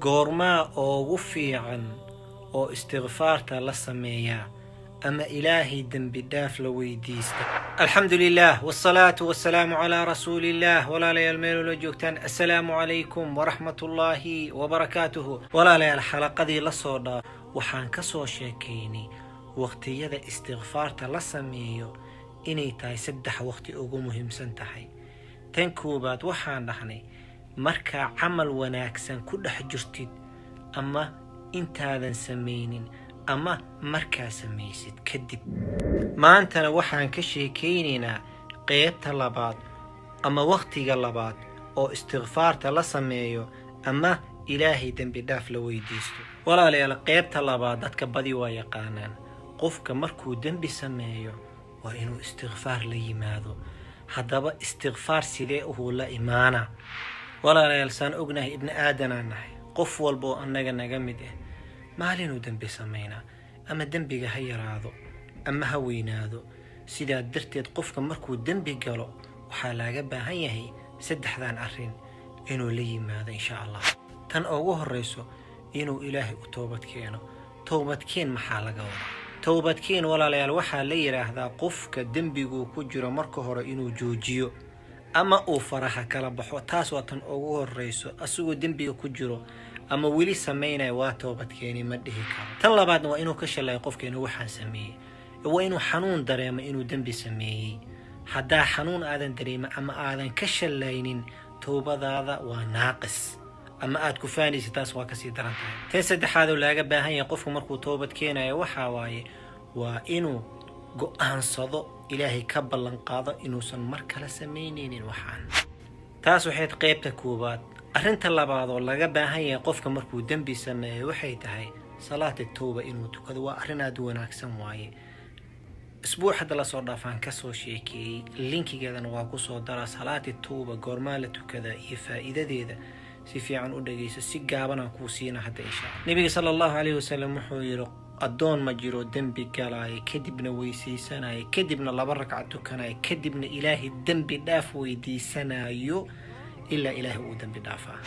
goormaa ugu fiican oo istighfaarta la sameeyaa ama ilaahay dembi dhaaf la weydiista. alxamdulilah wasalaatu wasalaamu calaa rasuulillaah. walaalayaal meel ula joogtaan, assalaamu calaykum waraxmatullaahi wabarakaatuhu. walaalayaal xalaqadii la soo dhaaf waxaan ka soo sheekaynay waqtiyada istighfaarta la sameeyo inay tahay 3 waqti ugu muhiimsan tahay. tan koobaad waxaan dhahnay markaa camal wanaagsan ku dhex jirtid ama intaadan samaynin ama markaa samaysid kadib. maantana waxaan ka sheekaynaynaa qaybta labaad ama waqtiga labaad oo istighfaarta la sameeyo ama ilaahay dembi dhaaf la weydiisto. walaalayaal qaybta labaad dadka badi waa yaqaanaan. qofka markuu dembi sameeyo waa inuu istighfaar la yimaado. haddaba istighfaar sidee uu la imaana? walaalayaal saan ognahay ibni aadanaan nahay. qof walba oo annaga naga mid ah maalinuu dembi samaynaa, ama dembiga ha yaraado ama ha weynaado. sidaa darteed qofka markuu dembi galo waxaa laga baahan yahay 3 arrin inuu la yimaado insha allah. tan ugu horeyso inuu ilaahay u toobad keeno. toobadkeen maxaa laga wadaa? toobadkeen walaalayaal waxaa la yiraahdaa qofka dembigu ku jiro marka hore inuu joojiyo ama uu faraha kala baxo. taas waa tan ugu horeyso. asagoo dembiga ku jiro ama weli sameynaya waa toobadkeeni ma dhihi karo. tan labaadna waa inuu ka shalayo qofkeenu waxaan sameeyey. waa inuu xanuun dareemo inuu dembi sameeyey. haddaa xanuun aadan dareemin ama aadan ka shalaynin toobadaada waa naaqis ama aad ku faanaysid, taas waa kasii daran tahay. tan saddexaad oo laaga baahan yahay qofku markuu toobad keenayo waxaa waaye waa inuu go'aansado ilaahay ka ballan qaado inuusan mar kale samaynaynin waxaan. taas waxay qaybta koobaad. arrinta labaad oo laga baahan yahay qofka markuu dembi sameeyo waxay tahay salaat tawba inuu tukado. waa arrin aad u wanaagsan waaye. isbuuc hadda la soo dhaafaan ka soo sheekeeyey, linkigeedana waa ku soo dara salaat tawba goormaa la tukada iyo faa'iidadeeda. si fiican u dhageyso, si gaaban aan kuu siina hadda insha Allah. nabiga sallallahu alayhi wasallam wuxuu yiri adoon ma jiro dembi galay kadibna weysiisanayo kadibna 2 ragcad tukanayo kadibna ilaahay dembi dhaaf weydiisanayo ilaa ilaahay uu dembi dhaafaa.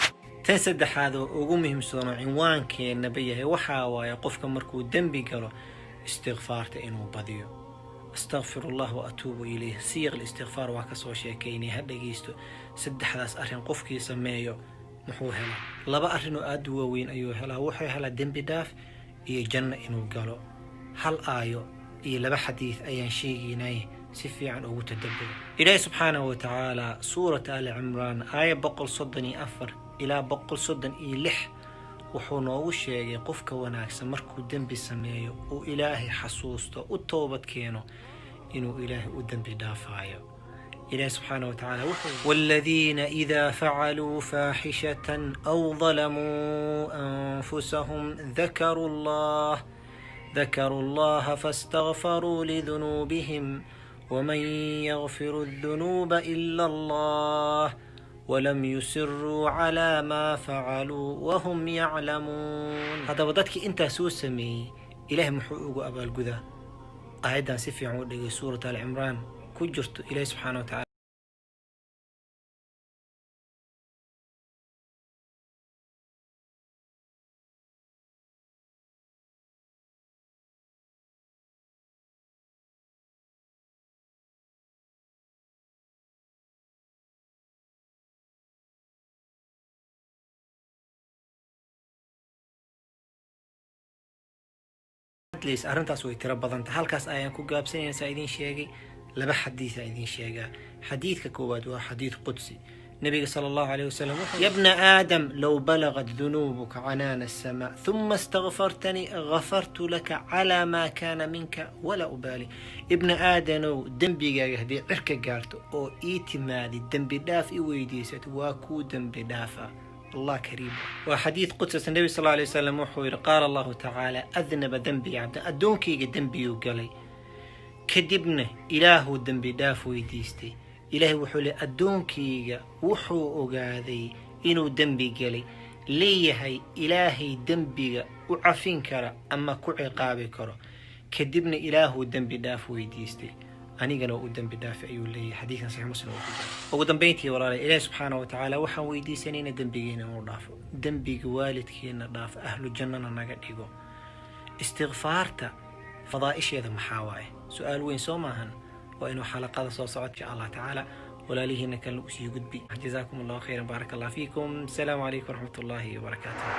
tan saddexaad oo ugu muhiimsan cinwaankeena bayahay waxaa waaye qofka markuu dembi galo istighfaarta inuu badiyo. astaghfirullah wa atuubu ilayh. siiq al-istighfar waa ka soo sheekaynay. ha dhageysto 3daas arrin qofkii sameeyo muxuu helaa 2 arrin oo aad u waaweyn ayuu helaa. wuxuu helaa dembi dhaaf iyo janno inuu galo. hal aayo iyo 2 xadiis ayaan sheegaynay si fiican ugu tadabbur. ilaahay subxaanahu wa ta'ala suurat al-imran aayad 134 ilaa 136 wuxuu noogu sheegay qofka wanaagsan markuu dembi sameeyo oo ilaahay xasuusto u toobad keeno inuu ilaahay u dembi dhaafayo. إلهي سبحانه وتعالى والذين إذا فعلوا فاحشة أو ظلموا أنفسهم ذكروا الله فاستغفروا لذنوبهم ومن يغفر الذنوب إلا الله ولم يسروا على ما فعلوا وهم يعلمون. هذا بدتك أنت سوسمي إلهي محوق أبا الجذا. أيضا سفي عود سورة العمران كجرت إلهي سبحانه وتعالى ليس أرنتاس ويترى بدنت. halkaas ayaan ku gaabsanaysaa idin sheegay 2 حديث idin sheegaa. xadiidka koowaad waa xadiid qudsi. nabiga sallallahu alayhi wasallam يا ابن آدم لو بلغت ذنوبك عنان السماء ثم استغفرتني غفرت لك على ما كان منك ولا أبالي. ابن آدم دنبيغا هدي عرك قارتو او ايتمادي دنبي داف ويديست واكو دنبي دافا. الله كريم. وحديث قدس النبي صلى الله عليه وسلم وحوير قال الله تعالى أذنب ذنبي عبد أدونكي ذنبي وقالي كدبنا إله الذنب داف ويديستي. إلهي وحولي أدونكي وحو أغاذي إنو ذنبي قالي ليهي إلهي ذنبي وعفين كرا أما كعقابي كرا كدبنا إله الذنب داف ويديستي. anigana u dambi dhaaf ayuu leeyahay xadiidkan saxiix muslim ku jira ugu dambeyntii walaalahay ilaahay subxaanahu wa tacaala waxaan weydiisanayna dembigeena inuu dhaafo dembiga waalidkeena dhaaf ahlu jannana naga dhigo istigfaarta fadaa'isheeda maxaa waaye su-aal weyn soo maahan waa inuu xalaqada soo socod insha allah tacaala walaalihina kan lagu sii gudbi jazaakum allahu khayran baaraka allah fiikum asalaamu calaykum waraxmat ullaahi wabarakaatuh